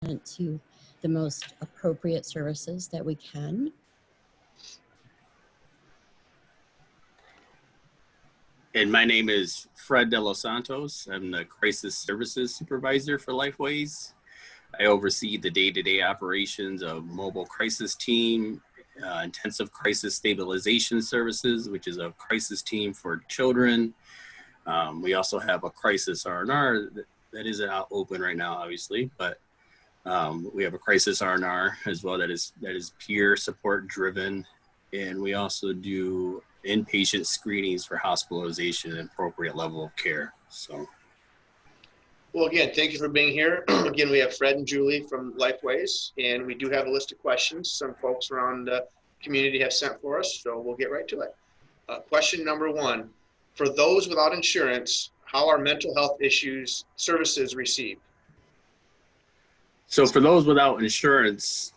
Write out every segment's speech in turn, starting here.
to the most appropriate services that we can. And my name is Fred Delos Santos. I'm the Crisis Services Supervisor for Lifeways. I oversee the day-to-day operations of mobile crisis team, intensive crisis stabilization services, which is a crisis team for children. We also have a crisis R&R that isn't open right now, obviously, but we have a crisis R&R as well that is peer support driven. And we also do inpatient screenings for hospitalization and appropriate level of care. So. Well, again, thank you for being here. Again, we have Fred and Julie from Lifeways, and we do have a list of questions some folks around the community have sent for us, so we'll get right to it. Question number one, for those without insurance, how are mental health issues services received? So for those without insurance,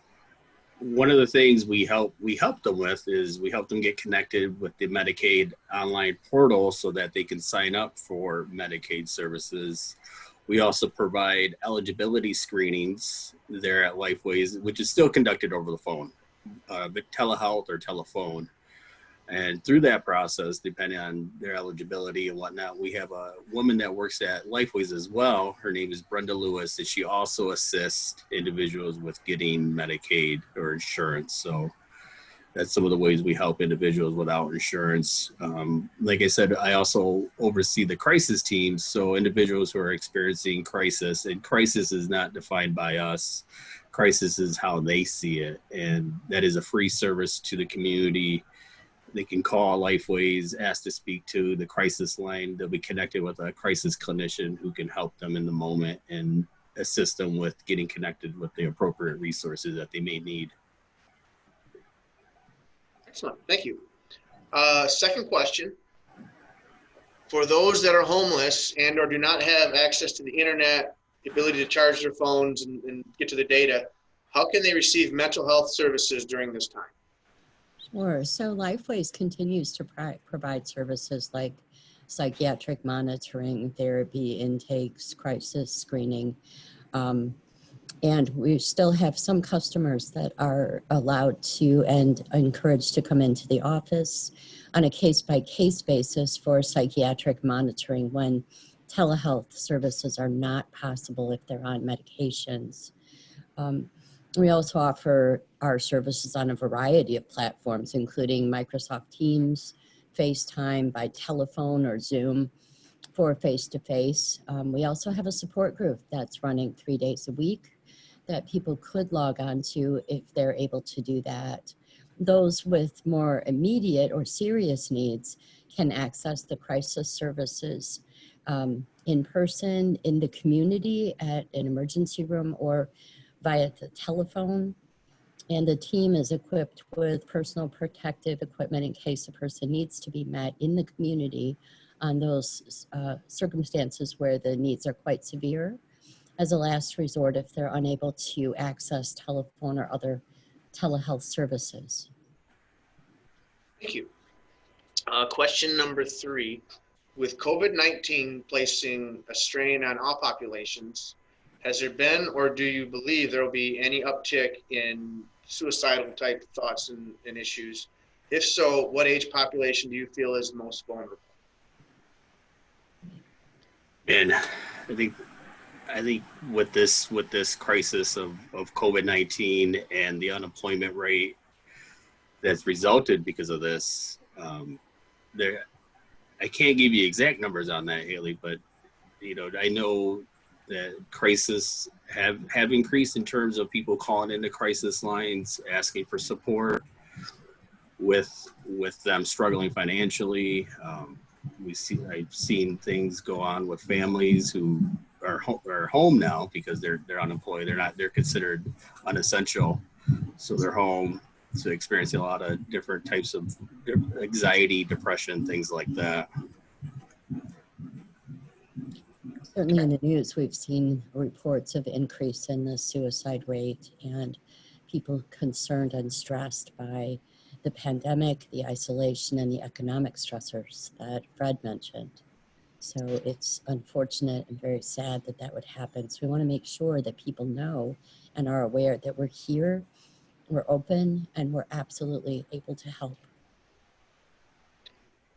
one of the things we help them with is we help them get connected with the Medicaid online portal so that they can sign up for Medicaid services. We also provide eligibility screenings there at Lifeways, which is still conducted over the phone, but telehealth or telephone. And through that process, depending on their eligibility and whatnot, we have a woman that works at Lifeways as well. Her name is Brenda Lewis, and she also assists individuals with getting Medicaid or insurance. So that's some of the ways we help individuals without insurance. Like I said, I also oversee the crisis teams. So individuals who are experiencing crisis, and crisis is not defined by us. Crisis is how they see it. And that is a free service to the community. They can call Lifeways, ask to speak to the crisis line. They'll be connected with a crisis clinician who can help them in the moment and assist them with getting connected with the appropriate resources that they may need. Excellent, thank you. Second question, for those that are homeless and or do not have access to the internet, the ability to charge their phones and get to the data, how can they receive mental health services during this time? Sure. So Lifeways continues to provide services like psychiatric monitoring, therapy intakes, crisis screening. And we still have some customers that are allowed to and encouraged to come into the office on a case-by-case basis for psychiatric monitoring when telehealth services are not possible if they're on medications. We also offer our services on a variety of platforms, including Microsoft Teams, FaceTime by telephone or Zoom for face-to-face. We also have a support group that's running 3 days a week that people could log on to if they're able to do that. Those with more immediate or serious needs can access the crisis services in person, in the community, at an emergency room, or via the telephone. And the team is equipped with personal protective equipment in case a person needs to be met in the community on those circumstances where the needs are quite severe, as a last resort if they're unable to access telephone or other telehealth services. Thank you. Question number 3, with COVID-19 placing a strain on all populations, has there been or do you believe there will be any uptick in suicidal type thoughts and issues? If so, what age population do you feel is most vulnerable? And I think with this crisis of COVID-19 and the unemployment rate that's resulted because of this, I can't give you exact numbers on that, Haley, but I know that crisis have increased in terms of people calling into crisis lines, asking for support with them struggling financially. I've seen things go on with families who are home now because they're unemployed. They're considered unessential, so they're home. So experiencing a lot of different types of anxiety, depression, things like that. Certainly in the news, we've seen reports of increase in the suicide rate and people concerned and stressed by the pandemic, the isolation, and the economic stressors that Fred mentioned. So it's unfortunate and very sad that that would happen. So we want to make sure that people know and are aware that we're here, we're open, and we're absolutely able to help.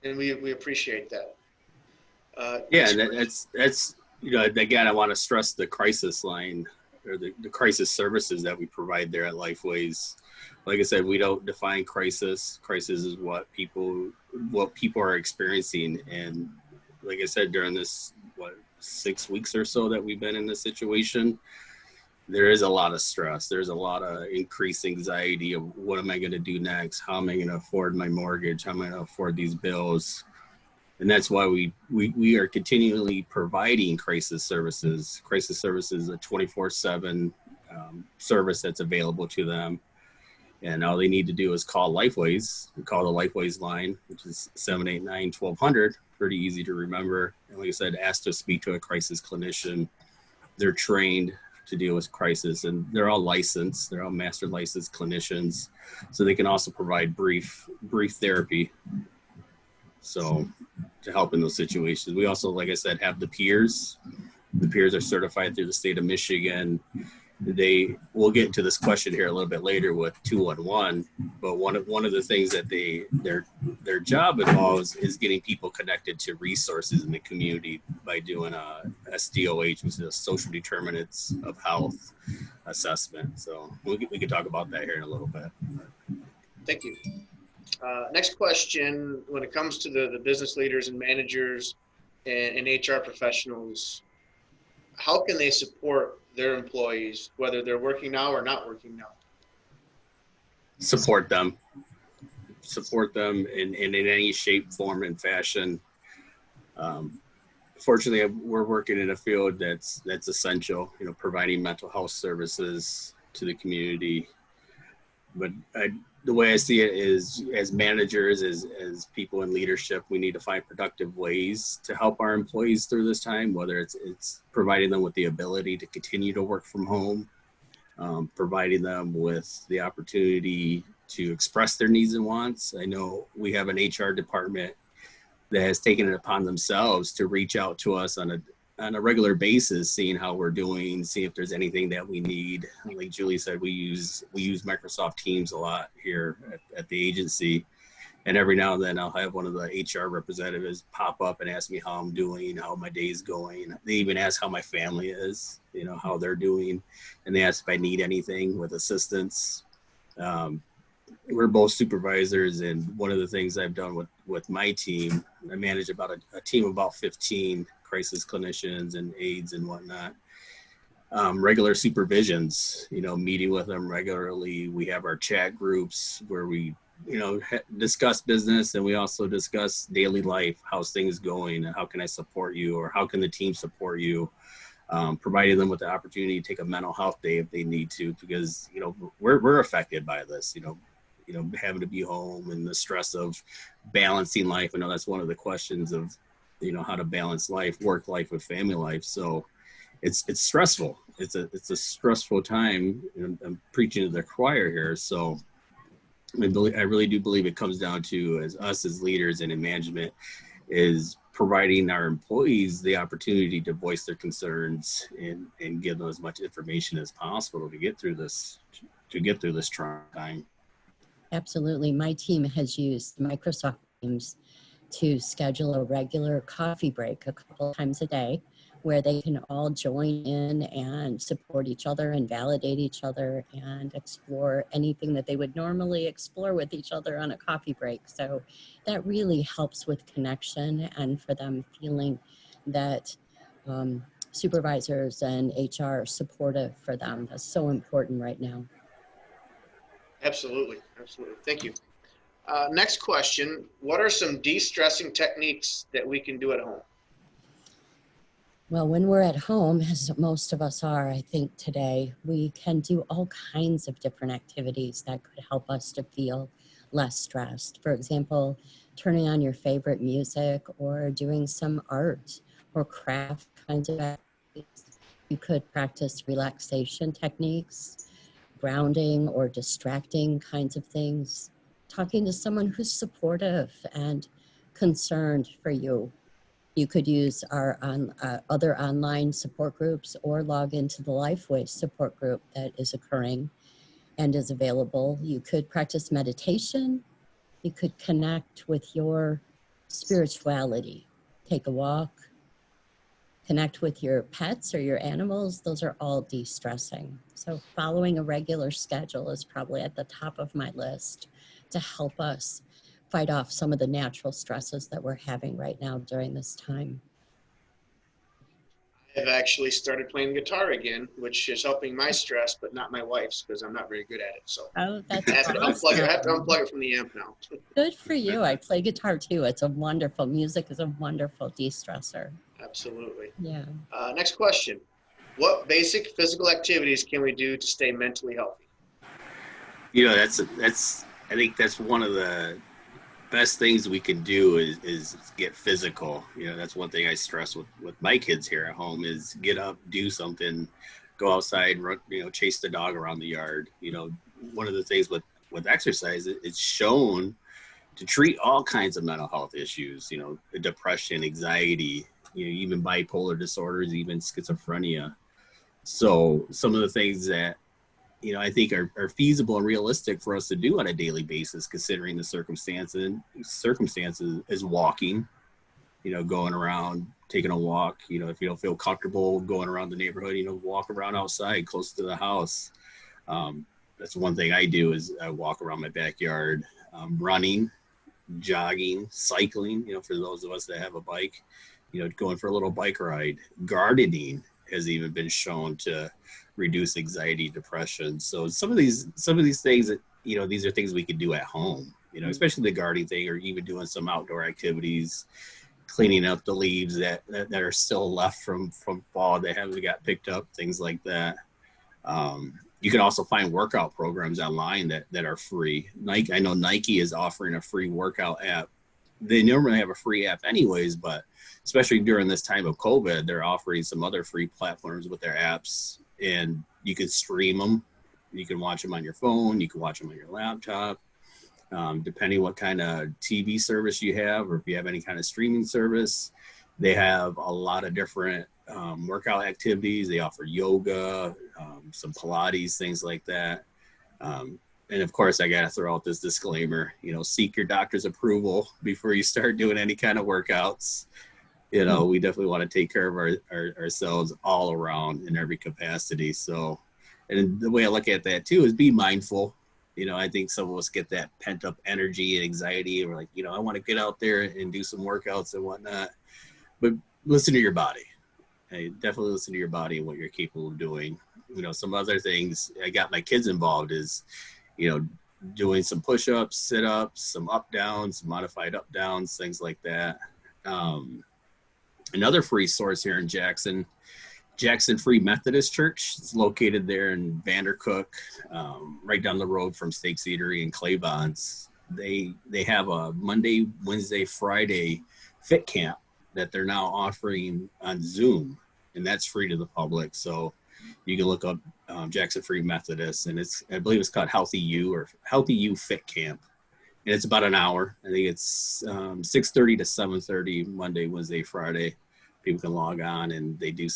And we appreciate that. Yeah, Next and question. that's again, I want to stress the crisis line or the crisis services that we provide there at Lifeways. Like I said, we don't define crisis. Crisis is what people are experiencing, and like I said, during this 6 weeks or so that we've been in this situation, there is a lot of stress. There's a lot of increased anxiety of what am I going to do next? How am I going to afford my mortgage? How am I going to afford these bills? And that's why we are continually providing crisis services. Crisis services is a 24/7 service that's available to them. And all they need to do is call Lifeways. We call the Lifeways line, which is 789-1200. Pretty easy to remember. And like I said, ask to speak to a crisis clinician. They're trained to deal with crisis, and they're all licensed. They're all master licensed clinicians. So they can also provide brief therapy. So to help in those situations. We also, like I said, have the peers. The peers are certified through the state of Michigan. We'll get into this question here a little bit later with 211, but one of the things that their job involves is getting people connected to resources in the community by doing a SDOH, which is a social determinants of health assessment. So we can talk about that here in a little bit. Thank you. Next question, when it comes to the business leaders and managers and HR professionals, how can they support their employees, whether they're working now or not working now? Support them in any shape, form, and fashion. Fortunately, we're working in a field that's essential, providing mental health services to the community. But the way I see it is, as managers, as people in leadership, we need to find productive ways to help our employees through this time, whether it's providing them with the ability to continue to work from home, providing them with the opportunity to express their needs and wants. I know we have an HR department that has taken it upon themselves to reach out to us on a regular basis, seeing how we're doing, see if there's anything that we need. Like Julie said, we use Microsoft Teams a lot here at the agency. And every now and then I'll have one of the HR representatives pop up and ask me how I'm doing, how my day's going. They even ask how my family is, how they're doing. And they ask if I need anything with assistance. We're both supervisors, and one of the things I've done with my team, I manage about a team of about 15 crisis clinicians and aides and whatnot. Regular supervisions, meeting with them regularly. We have our chat groups where we, discuss business, and we also discuss daily life. How's things going? How can I support you? Or how can the team support you? Providing them with the opportunity to take a mental health day if they need to, because, we're affected by this, having to be home and the stress of balancing life. I know that's one of the questions of, how to balance work life with family life. So it's stressful. It's a stressful time. I'm preaching to the choir here. So I really do believe it comes down to, as us as leaders and in management, is providing our employees the opportunity to voice their concerns and give them as much information as possible to get through this trying time. Absolutely. My team has used Microsoft Teams to schedule a regular coffee break a couple of times a day, where they can all join in and support each other and validate each other and explore anything that they would normally explore with each other on a coffee break. So that really helps with connection, and for them feeling that supervisors and HR are supportive for them. That's so important right now. Absolutely. Thank you. Next question, what are some de-stressing techniques that we can do at home? Well, when we're at home, as most of us are, I think today, we can do all kinds of different activities that could help us to feel less stressed. For example, turning on your favorite music, or doing some art or craft kinds of activities. You could practice relaxation techniques, grounding or distracting kinds of things, talking to someone who's supportive and concerned for you. You could use our other online support groups or log into the Lifeways support group that is occurring and is available. You could practice meditation. You could connect with your spirituality. Take a walk, connect with your pets or your animals. Those are all de-stressing. So following a regular schedule is probably at the top of my list to help us fight off some of the natural stresses that we're having right now during this time. I've actually started playing guitar again, which is helping my stress, but not my wife's because I'm not very good at it. So Oh, that's I have to unplug it. I have to awesome. unplug it from the amp now. Good for you. I play guitar too. It's a wonderful, music is a wonderful de-stressor. Absolutely. Yeah. Next question. What basic physical activities can we do to stay mentally healthy? You know, I think that's one of the best things we can do is get physical. You know, that's one thing I stress with my kids here at home is get up, do something, go outside, run, you know, chase the dog around the yard. You know, one of the things with exercise, it's shown to treat all kinds of mental health issues, you know, depression, anxiety, you know, even bipolar disorders, even schizophrenia. So some of the things that, you know, I think are feasible and realistic for us to do on a daily basis, considering the circumstances is walking, you know, going around, taking a walk, you know, if you don't feel comfortable going around the neighborhood, you know, walk around outside close to the house. That's one thing I do is I walk around my backyard, running, jogging, cycling, you know, for those of us that have a bike, you know, going for a little bike ride. Gardening has even been shown to reduce anxiety, depression. So some of these things that, you know, these are things we can do at home, you know, especially the gardening thing, or even doing some outdoor activities, cleaning up the leaves that are still left from fall that haven't got picked up, things like that. You can also find workout programs online that are free. I know Nike is offering a free workout app. They normally have a free app anyways, but especially during this time of COVID, they're offering some other free platforms with their apps, and you can stream them. You can watch them on your phone. You can watch them on your laptop, depending what kind of TV service you have, or if you have any kind of streaming service. They have a lot of different workout activities. They offer yoga, some Pilates, things like that. And of course, I got to throw out this disclaimer, you know, seek your doctor's approval before you start doing any kind of workouts. You know, we definitely want to take care of ourselves all around in every capacity. So, and the way I look at that too is be mindful. You know, I think some of us get that pent up energy and anxiety, and we're like, you know, I want to get out there and do some workouts and whatnot. But listen to your body. Hey, definitely listen to your body and what you're capable of doing. You know, some other things I got my kids involved is, you know, doing some push-ups, sit-ups, some up-downs, modified up-downs, things like that. Another free source here in Jackson Free Methodist Church. It's located there in Vandercook, right down the road from Steak's Eatery and Claybon's. They have a Monday, Wednesday, Friday fit camp that they're now offering on Zoom, and that's free to the public. So you can look up Jackson Free Methodist, and I believe it's called Healthy You Fit Camp, and it's about an hour. I think it's 6:30 to 7:30 Monday, Wednesday, Friday. People can log on, and they do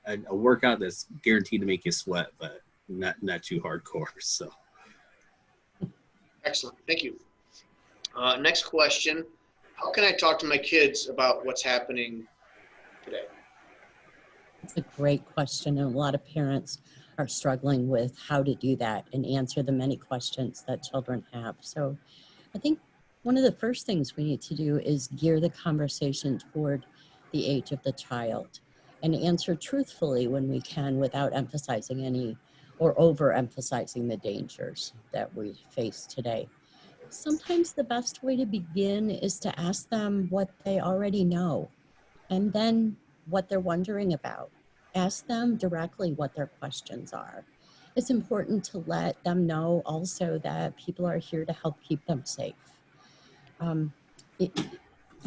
a workout that's guaranteed to make you sweat, but not too hardcore. So Excellent. Thank you. Next question. How can I talk to my kids about what's happening today? It's a great question, and a lot of parents are struggling with how to do that and answer the many questions that children have. So I think one of the first things we need to do is gear the conversation toward the age of the child and answer truthfully when we can, without emphasizing any or overemphasizing the dangers that we face today. Sometimes the best way to begin is to ask them what they already know, and then what they're wondering about. Ask them directly what their questions are. It's important to let them know also that people are here to help keep them safe.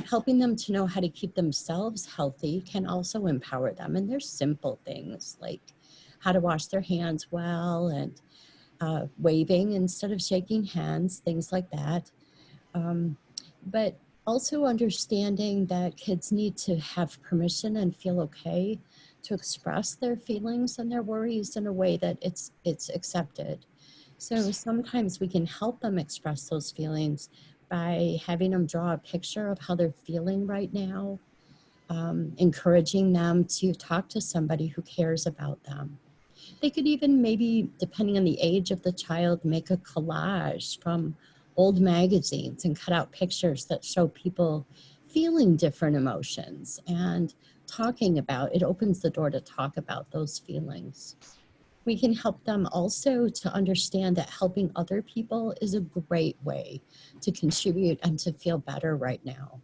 Helping them to know how to keep themselves healthy can also empower them. And there's simple things like how to wash their hands well, and waving instead of shaking hands, things like that. But Also understanding that kids need to have permission and feel okay to express their feelings and their worries in a way that it's accepted. So sometimes we can help them express those feelings by having them draw a picture of how they're feeling right now, encouraging them to talk to somebody who cares about them. They could even maybe, depending on the age of the child, make a collage from old magazines and cut out pictures that show people feeling different emotions and talking about it. Opens the door to talk about those feelings. We can help them also to understand that helping other people is a great way to contribute and to feel better right now.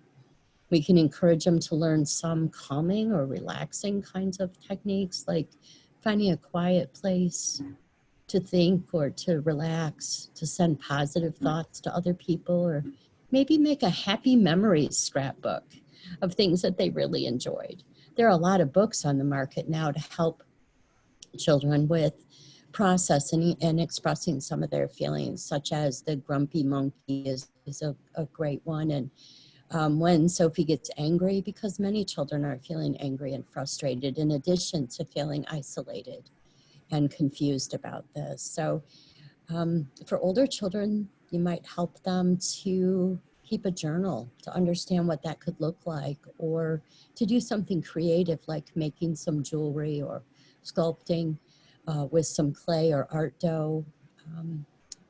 We can encourage them to learn some calming or relaxing kinds of techniques, like finding a quiet place to think or to relax, to send positive thoughts to other people, or maybe make a happy memories scrapbook of things that they really enjoyed. There are a lot of books on the market now to help children with processing and expressing some of their feelings, such as The Grumpy Monkey is a great one. And when Sophie gets angry, because many children are feeling angry and frustrated, in addition to feeling isolated and confused about this. So for older children, you might help them to keep a journal to understand what that could look like, or to do something creative like making some jewelry or sculpting with some clay or art dough.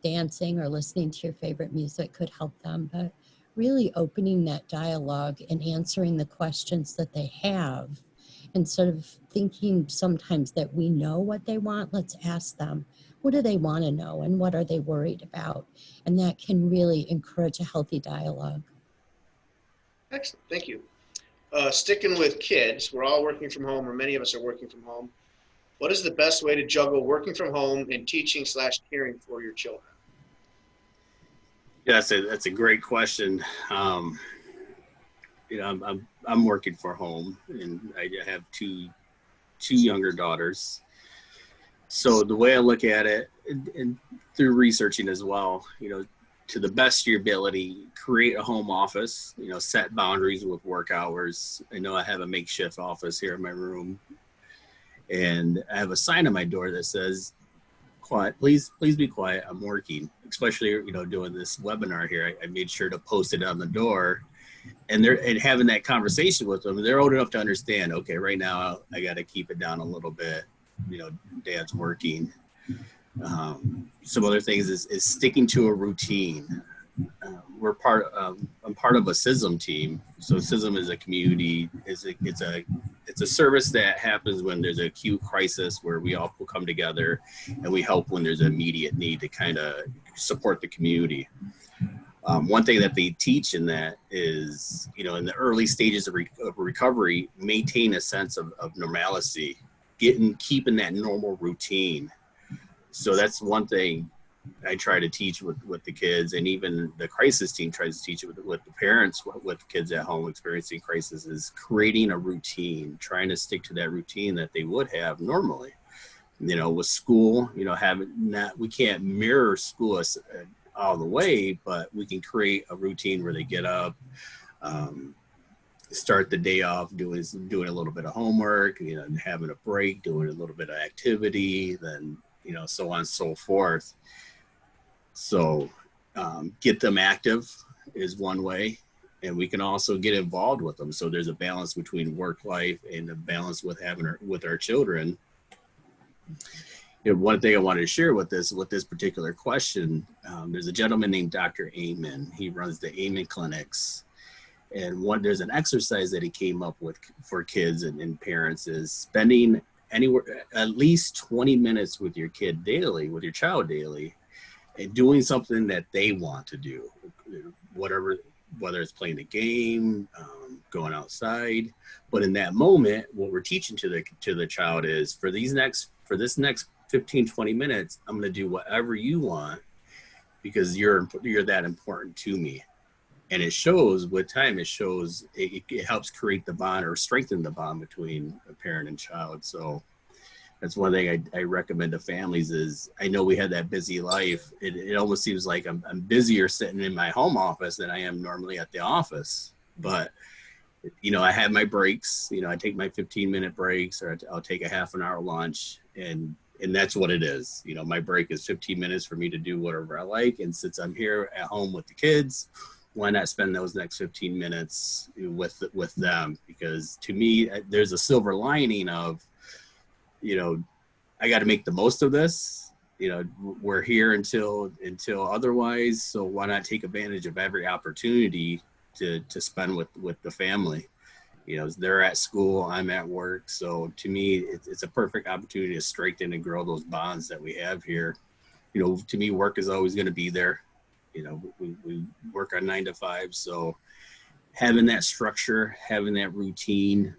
Dancing or listening to your favorite music could help them, but really opening that dialogue and answering the questions that they have. Instead of thinking sometimes that we know what they want, let's ask them, what do they want to know and what are they worried about? And that can really encourage a healthy dialogue. Excellent, thank you. Sticking with kids, we're all working from home, or many of us are working from home. What is the best way to juggle working from home and teaching/caring for your children? Yeah, that's a great question. I'm working for home, and I have two younger daughters. So the way I look at it, and through researching as well, to the best of your ability, create a home office, set boundaries with work hours. I know I have a makeshift office here in my room, and I have a sign on my door that says, quiet, please be quiet, I'm working. Especially, doing this webinar here, I made sure to post it on the door, and having that conversation with them. They're old enough to understand, okay, right now I got to keep it down a little bit. Dad's working. Some other things is sticking to a routine. I'm part of a CISM team. So CISM is a community. It's a service that happens when there's an acute crisis, where we all will come together and we help when there's an immediate need to kind of support the community. One thing that they teach in that is, in the early stages of recovery, maintain a sense of normalcy, keeping that normal routine. So that's one thing I try to teach with the kids, and even the crisis team tries to teach it with the parents, with kids at home experiencing crisis, is creating a routine, trying to stick to that routine that they would have normally. With school, we can't mirror school all the way, but we can create a routine where they get up, start the day off doing a little bit of homework, having a break, doing a little bit of activity, then so on and so forth. So get them active is one way, and we can also get involved with them. So there's a balance between work life and a balance with with our children. One thing I wanted to share with this particular question, there's a gentleman named Dr. Amen. He runs the Amen clinics. And there's an exercise that he came up with for kids and parents, is spending anywhere at least 20 minutes with your kid daily, with your child daily, and doing something that they want to do, whether it's playing a game, going outside. But in that moment, what we're teaching to the child is, for this next 15, 20 minutes, I'm going to do whatever you want, because you're that important to me. And it shows with time, it helps create the bond or strengthen the bond between a parent and child. So that's one thing I recommend to families is, I know we had that busy life. It almost seems like I'm busier sitting in my home office than I am normally at the office. But, I have my breaks, I take my 15-minute breaks, or I'll take a half an hour lunch, and that's what it is. My break is 15 minutes for me to do whatever I like. And since I'm here at home with the kids, why not spend those next 15 minutes with them? Because to me, there's a silver lining of, I got to make the most of this. We're here until otherwise. So why not take advantage of every opportunity to spend with the family? They're at school, I'm at work. So to me, it's a perfect opportunity to strengthen and grow those bonds that we have here. To me, work is always going to be there. We work on 9 to 5. So having that structure, having that routine,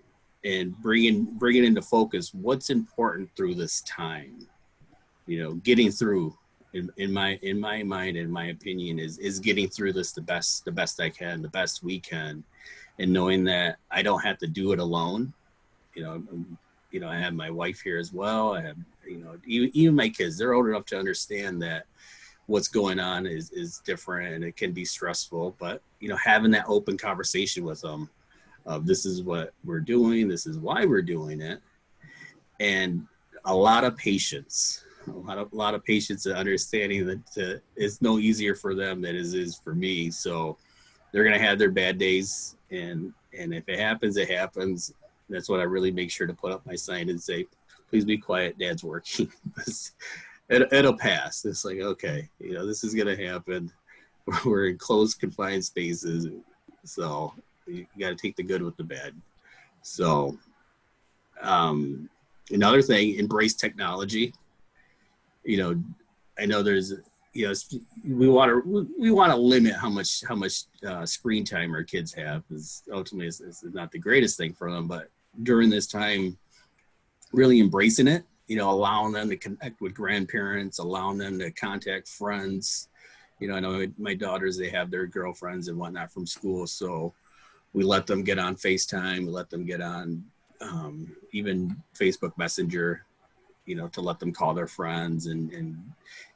and bringing into focus what's important through this time, getting through, in my mind, in my opinion, is getting through this the best I can, the best we can, and knowing that I don't have to do it alone. I have my wife here as well. I have, even my kids, they're old enough to understand that what's going on is different, and it can be stressful, but having that open conversation with them of, this is what we're doing, this is why we're doing it, and a lot of patience, a lot of patience and understanding that it's no easier for them than it is for me. So they're going to have their bad days, and if it happens, it happens. That's what I really make sure to put up my sign and say, please be quiet, Dad's working. It'll pass. It's like, okay, this is going to happen. We're in closed, confined spaces. So you got to take the good with the bad. So another thing, embrace technology. I know there's, we want to limit how much screen time our kids have, because ultimately it's not the greatest thing for them. But during this time, really embracing it, allowing them to connect with grandparents, allowing them to contact friends. I know my daughters, they have their girlfriends and whatnot from school. So we let them get on FaceTime. We let them get on even Facebook Messenger, to let them call their friends and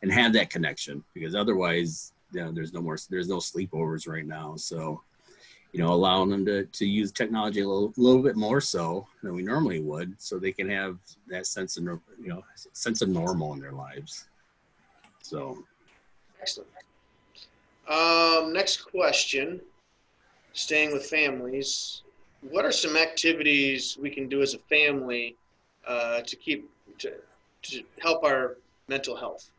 have that connection, because otherwise, there's no sleepovers right now. So, allowing them to use technology a little bit more so than we normally would, so they can have that sense of normal in their lives. So. Excellent. Next question, staying with families, what are some activities we can do as a family to help our mental health?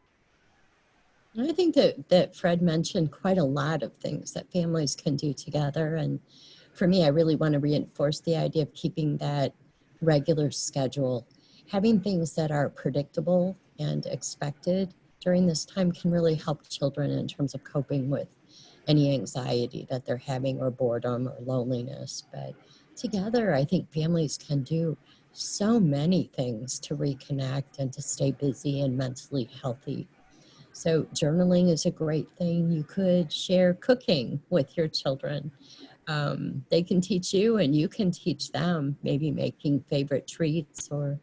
I think that Fred mentioned quite a lot of things that families can do together. And for me, I really want to reinforce the idea of keeping that regular schedule. Having things that are predictable and expected during this time can really help children in terms of coping with any anxiety that they're having, or boredom or loneliness. But together, I think families can do so many things to reconnect and to stay busy and mentally healthy. So journaling is a great thing. You could share cooking with your children. They can teach you and you can teach them, maybe making favorite treats, or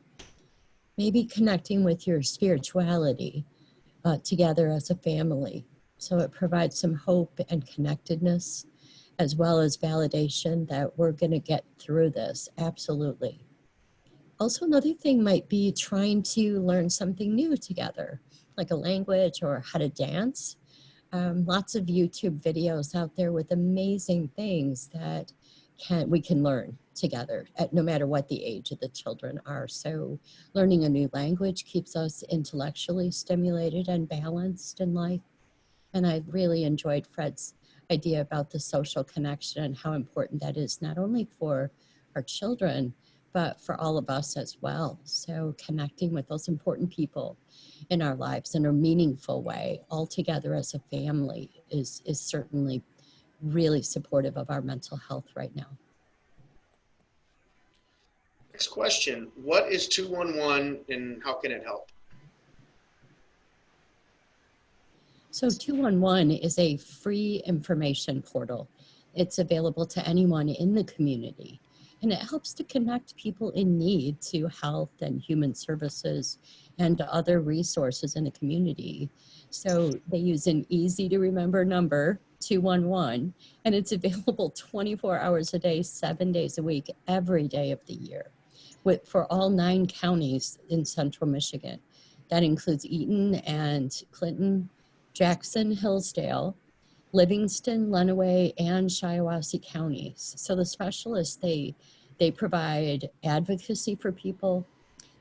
maybe connecting with your spirituality together as a family. So it provides some hope and connectedness, as well as validation that we're going to get through this. Absolutely. Also, another thing might be trying to learn something new together, like a language or how to dance. Lots of YouTube videos out there with amazing things that we can learn together, no matter what the age of the children are. So learning a new language keeps us intellectually stimulated and balanced in life. And I really enjoyed Fred's idea about the social connection and how important that is, not only for our children, but for all of us as well. So connecting with those important people in our lives in a meaningful way, all together as a family, is certainly really supportive of our mental health right now. Next question, what is 211 and how can it help? So 211 is a free information portal. It's available to anyone in the community. And it helps to connect people in need to health and human services and to other resources in the community. So they use an easy to remember number, 211, and it's available 24 hours a day, 7 days a week, every day of the year, for all 9 counties in central Michigan. That includes Eaton and Clinton, Jackson, Hillsdale, Livingston, Lenawee, and Shiawassee counties. So the specialists, they provide advocacy for people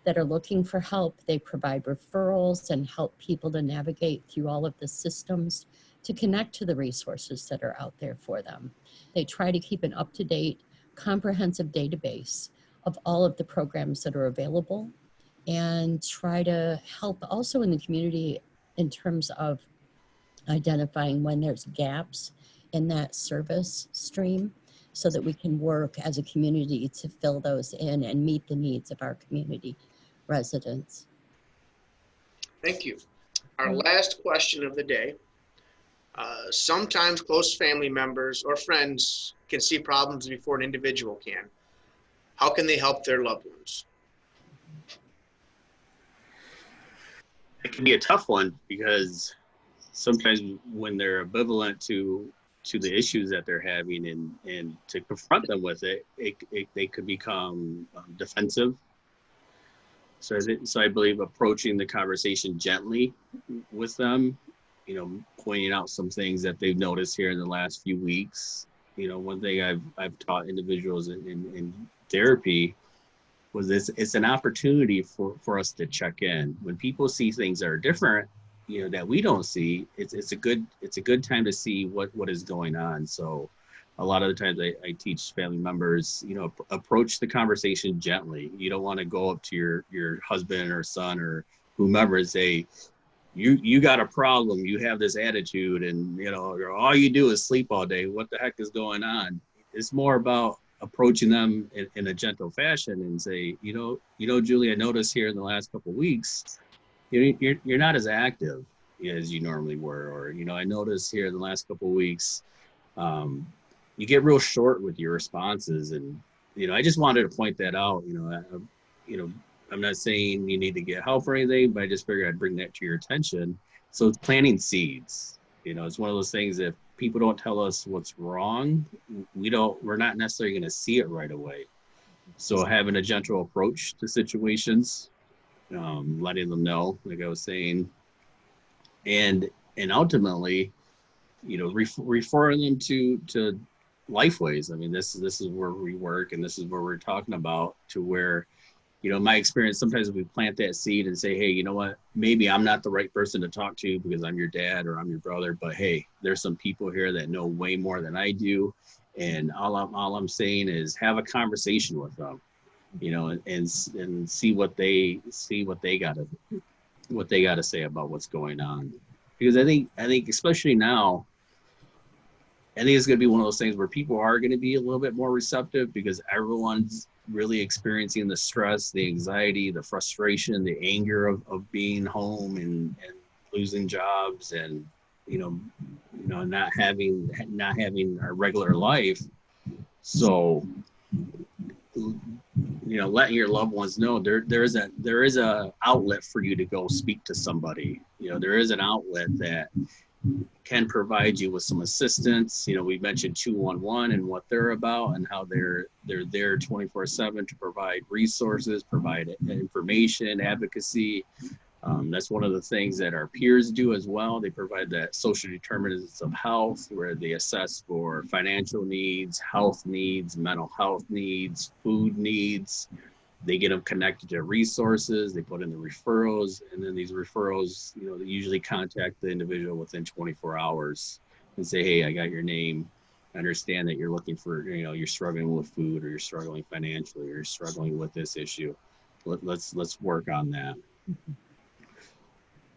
that are looking for help. They provide referrals and help people to navigate through all of the systems to connect to the resources that are out there for them. They try to keep an up-to-date, comprehensive database of all of the programs that are available and try to help also in the community in terms of identifying when there's gaps in that service stream so that we can work as a community to fill those in and meet the needs of our community residents. Thank you. Our last question of the day. Sometimes close family members or friends can see problems before an individual can. How can they help their loved ones? It can be a tough one because sometimes when they're ambivalent to the issues that they're having and to confront them with it, they could become defensive. So I believe approaching the conversation gently with them, pointing out some things that they've noticed here in the last few weeks. One thing I've taught individuals in therapy was it's an opportunity for us to check in. When people see things that are different, that we don't see, it's a good time to see what is going on. So a lot of the times I teach family members, approach the conversation gently. You don't want to go up to your husband or son or whomever and say, you got a problem, you have this attitude, and all you do is sleep all day. What the heck is going on? It's more about approaching them in a gentle fashion and say, Julie, I noticed here in the last couple of weeks, you're not as active as you normally were, or I noticed here in the last couple of weeks, you get real short with your responses, and I just wanted to point that out. I'm not saying you need to get help or anything, but I just figured I'd bring that to your attention. So it's planting seeds. It's one of those things that if people don't tell us what's wrong, we're not necessarily going to see it right away. So having a gentle approach to situations, letting them know, like I was saying, and ultimately, referring them to Lifeways. I mean, this is where we work, and this is where we're talking about, to where, my experience, sometimes we plant that seed and say, hey, you know what, maybe I'm not the right person to talk to because I'm your dad or I'm your brother, but hey, there's some people here that know way more than I do. And all I'm saying is have a conversation with them, and see what they got to say about what's going on. Because I think especially now, I think it's going to be one of those things where people are going to be a little bit more receptive because everyone's really experiencing the stress, the anxiety, the frustration, the anger of being home and losing jobs and, not having a regular life. So, letting your loved ones know there is a outlet for you to go speak to somebody. There is an outlet that can provide you with some assistance. We mentioned 211 and what they're about and how they're there 24/7 to provide resources, provide information, advocacy. That's one of the things that our peers do as well. They provide that social determinants of health, where they assess for financial needs, health needs, mental health needs, food needs. They get them connected to resources, they put in the referrals, and then these referrals, they usually contact the individual within 24 hours and say, hey, I got your name. I understand that you're looking for, you're struggling with food, or you're struggling financially, or you're struggling with this issue. Let's work on that.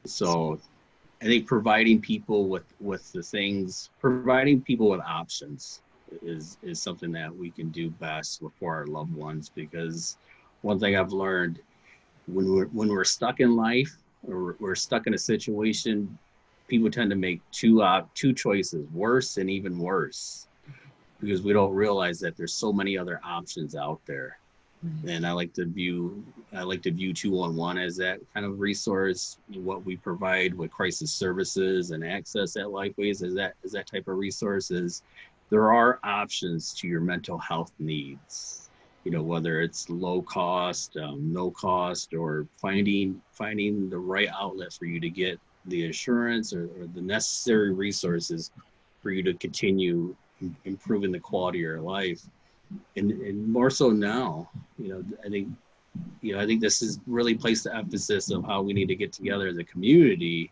So I think providing people with the things, providing people with options is something that we can do best for our loved ones, because one thing I've learned, when we're stuck in life or we're stuck in a situation, people tend to make two choices, worse and even worse. because we don't realize that there's so many other options out there. Right. And I like to view 211 as that kind of resource. What we provide with crisis services and access at Lifeways is that type of resources. There are options to your mental health needs, whether it's low cost, no cost, or finding the right outlet for you to get the insurance or the necessary resources for you to continue improving the quality of your life. And more so now, I think this is really placed the emphasis of how we need to get together as a community,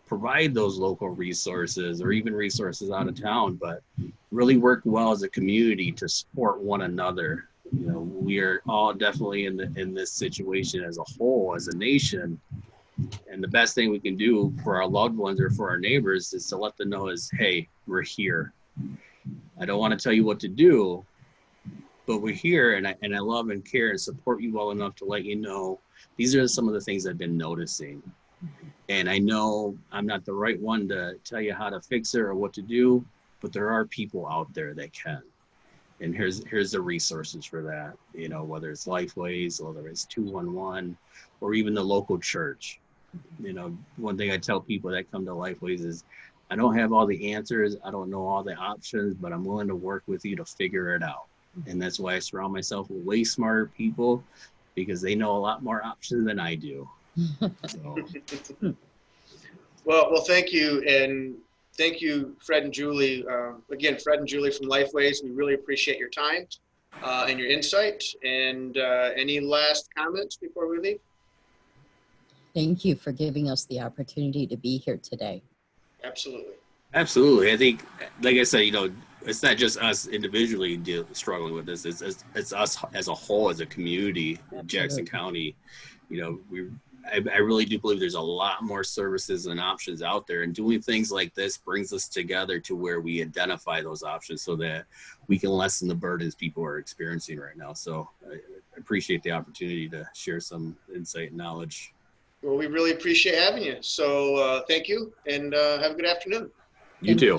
provide those local resources or even resources out of town, but really work well as a community to support one another. We are all definitely in this situation as a whole, as a nation. And the best thing we can do for our loved ones or for our neighbors is to let them know is, hey, we're here. I don't want to tell you what to do, but we're here, and I love and care and support you well enough to let you know these are some of the things I've been noticing. And I know I'm not the right one to tell you how to fix it or what to do, but there are people out there that can. And here's the resources for that, whether it's Lifeways, whether it's 211, or even the local church. One thing I tell people that come to Lifeways is, I don't have all the answers, I don't know all the options, but I'm willing to work with you to figure it out. And that's why I surround myself with way smarter people, because they know a lot more options than I do. So. Well, thank you. And thank you, Fred and Julie. Again, Fred and Julie from Lifeways, we really appreciate your time and your insight. And any last comments before we leave? Thank you for giving us the opportunity to be here today. Absolutely. I think, like I said, it's not just us individually struggling with this. It's us as a whole, as a community in Jackson County. I really do believe there's a lot more services and options out there, and doing things like this brings us together to where we identify those options so that we can lessen the burdens people are experiencing right now. So I appreciate the opportunity to share some insight and knowledge. Well, we really appreciate having you. So thank you, and have a good afternoon. You too.